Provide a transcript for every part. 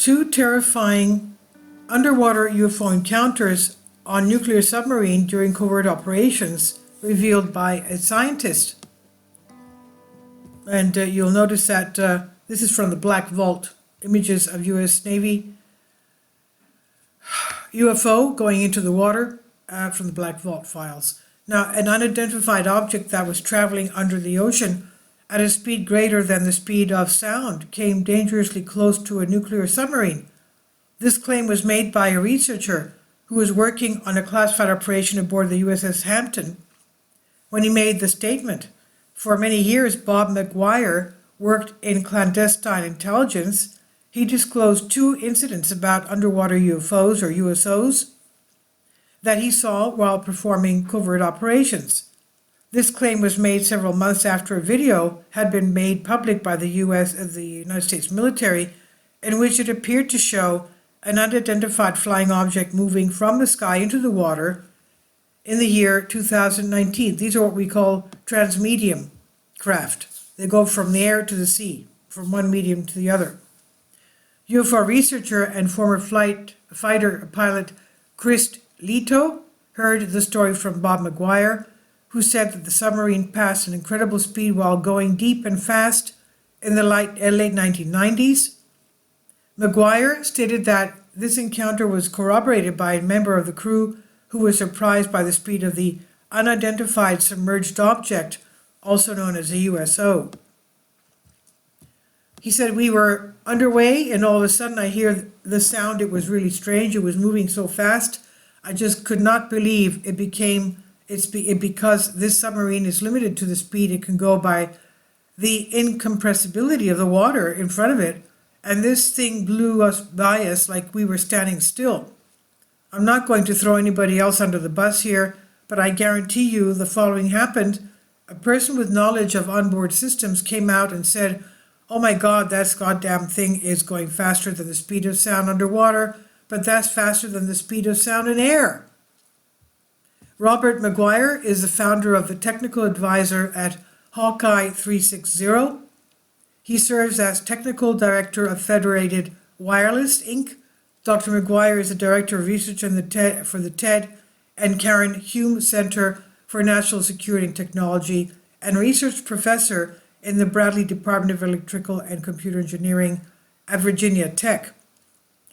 two terrifying underwater UFO encounters on nuclear submarine during covert operations revealed by a scientist. And you'll notice that this is from the Black Vault, images of U.S. Navy UFO going into the water from the Black Vault files. Now, an unidentified object that was traveling under the ocean at a speed greater than the speed of sound came dangerously close to a nuclear submarine. This claim was made by a researcher who was working on a classified operation aboard the USS Hampton when he made the statement. For many years, Bob McGuire worked in clandestine intelligence. He disclosed 2 incidents about underwater UFOs or USOs that he saw while performing covert operations. This claim was made several months after a video had been made public by the United States military, in which it appeared to show an unidentified flying object moving from the sky into the water in the year 2019. These are what we call transmedium craft. They go from the air to the sea, from one medium to the other. UFO researcher and former fighter pilot Chris Leto heard the story from Bob McGuire, who said that the submarine passed an incredible speed while going deep and fast in the late 1990s. McGuire stated that this encounter was corroborated by a member of the crew who was surprised by the speed of the unidentified submerged object, also known as a USO. He said, "We were underway and all of a sudden I hear the sound. It was really strange. It was moving so fast. I just could not believe it because this submarine is limited to the speed it can go by the incompressibility of the water in front of it. And this thing blew by us like we were standing still. I'm not going to throw anybody else under the bus here, but I guarantee you the following happened. A person with knowledge of onboard systems came out and said, 'Oh my God, that goddamn thing is going faster than the speed of sound underwater, but that's faster than the speed of sound in air.'" Robert McGuire is the founder of the technical advisor at Hawkeye 360. He serves as technical director of Federated Wireless, Inc. Dr. McGuire is the director of research for the Ted and Karen Hume Center for National Security and Technology and research professor in the Bradley Department of Electrical and Computer Engineering at Virginia Tech.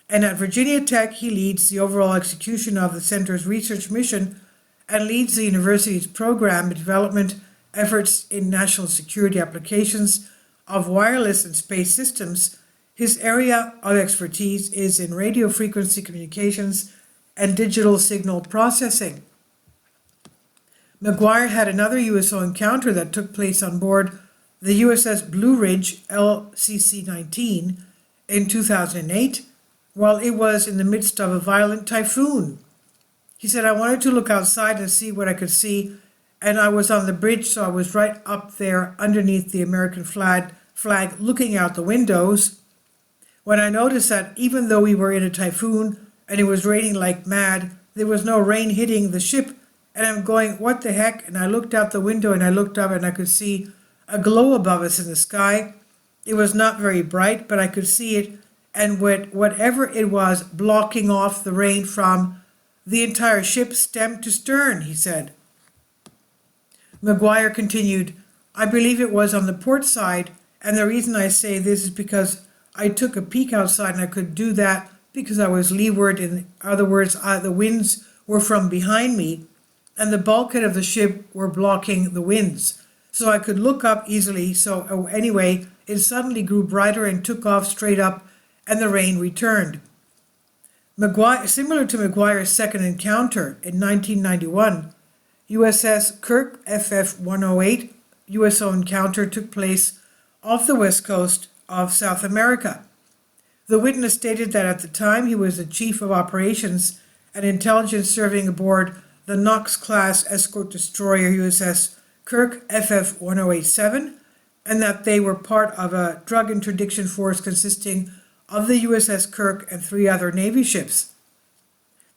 And at Virginia Tech, he leads the overall execution of the center's research mission and leads the university's program and development efforts in national security applications of wireless and space systems. His area of expertise is in radio frequency communications and digital signal processing. McGuire had another USO encounter that took place on board the USS Blue Ridge LCC-19 in 2008 while it was in the midst of a violent typhoon. He said, "I wanted to look outside and see what I could see, and I was on the bridge, so I was right up there underneath the American flag looking out the windows, when I noticed that even though we were in a typhoon and it was raining like mad, there was no rain hitting the ship, and I'm going, what the heck?" And I looked out the window and I looked up and I could see a glow above us in the sky. It was not very bright, but I could see it, and whatever it was blocking off the rain from the entire ship stem to stern, he said. McGuire continued, "I believe it was on the port side, and the reason I say this is because I took a peek outside and I could do that because I was leeward. In other words, the winds were from behind me and the bulkhead of the ship were blocking the winds. So I could look up easily. So anyway, it suddenly grew brighter and took off straight up and the rain returned." Similar to McGuire's second encounter in 1991, USS Kirk FF-108 USO encounter took place off the west coast of South America. The witness stated that at the time he was the chief of operations and intelligence serving aboard the Knox-class escort destroyer USS Kirk FF-1087, and that they were part of a drug interdiction force consisting of the USS Kirk and 3 other Navy ships.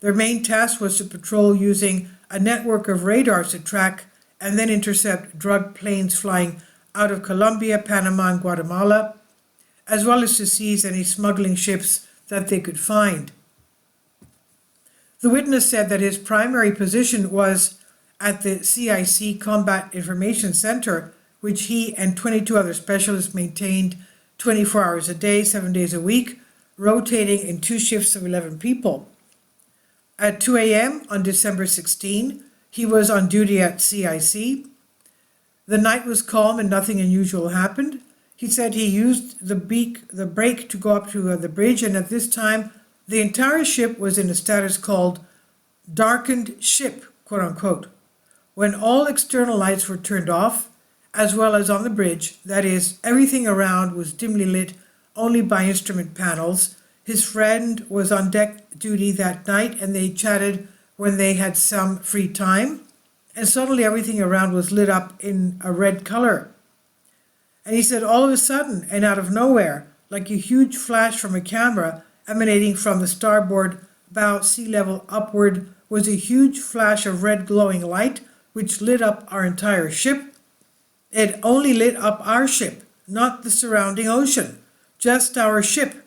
Their main task was to patrol using a network of radars to track and then intercept drug planes flying out of Colombia, Panama, and Guatemala, as well as to seize any smuggling ships that they could find. The witness said that his primary position was at the CIC Combat Information Center, which he and 22 other specialists maintained 24 hours a day, 7 days a week, rotating in 2 shifts of 11 people. At 2 a.m. on December 16, he was on duty at CIC. The night was calm and nothing unusual happened. He said he used the brake to go up to the bridge, and at this time, the entire ship was in a status called darkened ship, quote unquote. When all external lights were turned off, as well as on the bridge, that is, everything around was dimly lit only by instrument panels. His friend was on deck duty that night and they chatted when they had some free time, and suddenly everything around was lit up in a red color. And he said all of a sudden and out of nowhere, like a huge flash from a camera emanating from the starboard bow sea level upward, was a huge flash of red glowing light which lit up our entire ship. It only lit up our ship, not the surrounding ocean, just our ship.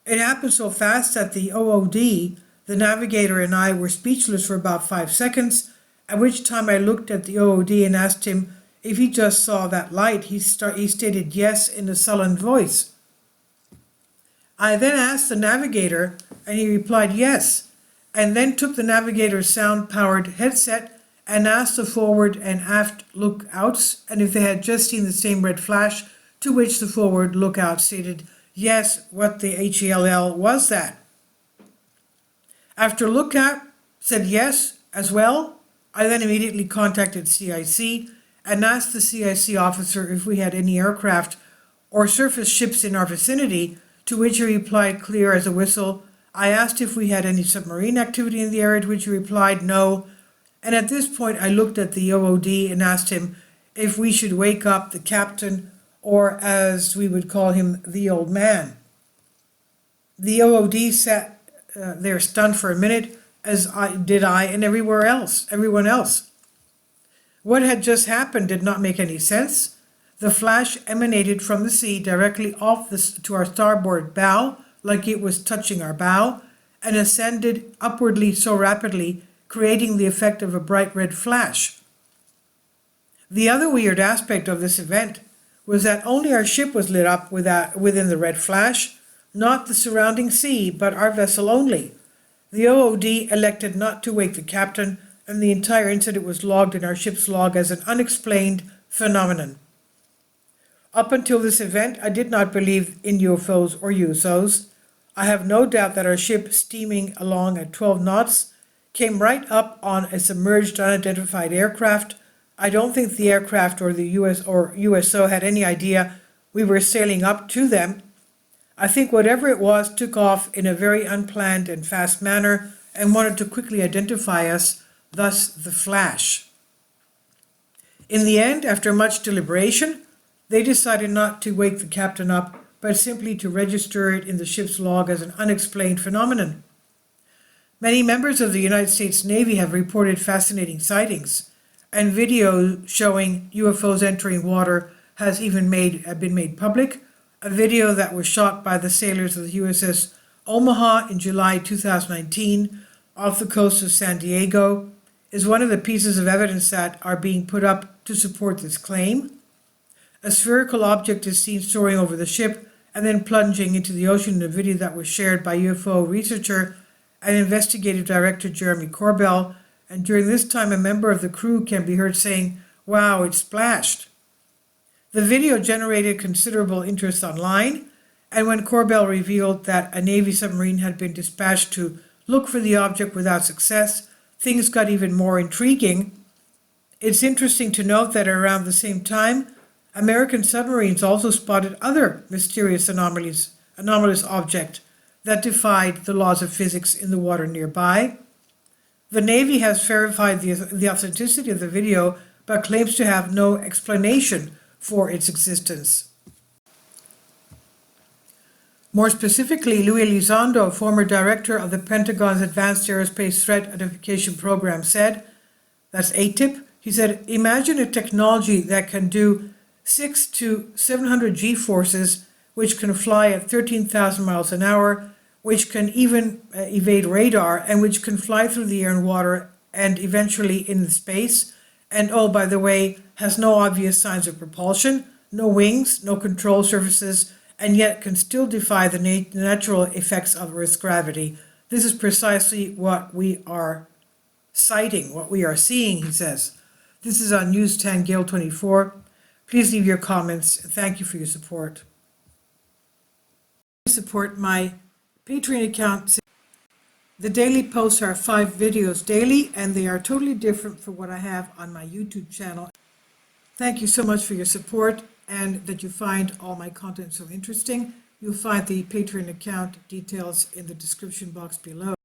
It happened so fast that the OOD, the navigator, and I were speechless for about 5 seconds, at which time I looked at the OOD and asked him if he just saw that light. He stated yes in a sullen voice. I then asked the navigator, and he replied yes, and then took the navigator's sound-powered headset and asked the forward and aft lookouts and if they had just seen the same red flash, to which the forward lookout stated, yes, what the HELL was that? After lookout said yes as well, I then immediately contacted CIC and asked the CIC officer if we had any aircraft or surface ships in our vicinity, to which he replied clear as a whistle. I asked if we had any submarine activity in the area, to which he replied no. And at this point I looked at the OOD and asked him if we should wake up the captain, or as we would call him, the old man. The OOD sat there stunned for a minute, as I and everyone else. What had just happened did not make any sense. The flash emanated from the sea directly off to our starboard bow, like it was touching our bow, and ascended upwardly so rapidly, creating the effect of a bright red flash. The other weird aspect of this event was that only our ship was lit up within the red flash, not the surrounding sea, but our vessel only. The OOD elected not to wake the captain, and the entire incident was logged in our ship's log as an unexplained phenomenon. Up until this event, I did not believe in UFOs or USOs. I have no doubt that our ship, steaming along at 12 knots, came right up on a submerged unidentified aircraft. I don't think the aircraft or the USO had any idea we were sailing up to them. I think whatever it was took off in a very unplanned and fast manner and wanted to quickly identify us, thus the flash. In the end, after much deliberation, they decided not to wake the captain up, but simply to register it in the ship's log as an unexplained phenomenon. Many members of the United States Navy have reported fascinating sightings, and video showing UFOs entering water has even been made public. A video that was shot by the sailors of the USS Omaha in July 2019 off the coast of San Diego is one of the pieces of evidence that are being put up to support this claim. A spherical object is seen soaring over the ship and then plunging into the ocean in a video that was shared by UFO researcher and investigative director Jeremy Corbell, and during this time a member of the crew can be heard saying, "Wow, it splashed." The video generated considerable interest online, and when Corbell revealed that a Navy submarine had been dispatched to look for the object without success, things got even more intriguing. It's interesting to note that around the same time, American submarines also spotted other mysterious anomalous object that defied the laws of physics in the water nearby. The Navy has verified the authenticity of the video, but claims to have no explanation for its existence. More specifically, Louis Elizondo, former director of the Pentagon's Advanced Aerospace Threat Identification Program, said, that's ATIP, he said, imagine a technology that can do 6 to 700 G-forces, which can fly at 13,000 miles an hour, which can even evade radar and which can fly through the air and water and eventually in space. And oh, by the way, has no obvious signs of propulsion, no wings, no control surfaces, and yet can still defy the natural effects of Earth's gravity. This is precisely what we are citing, what we are seeing, he says. This is on News 10 Gale 24. Please leave your comments. Thank you for your support. Support my Patreon account. The daily posts are 5 videos daily, and they are totally different from what I have on my YouTube channel. Thank you so much for your support and that you find all my content so interesting. You'll find the Patreon account details in the description box below.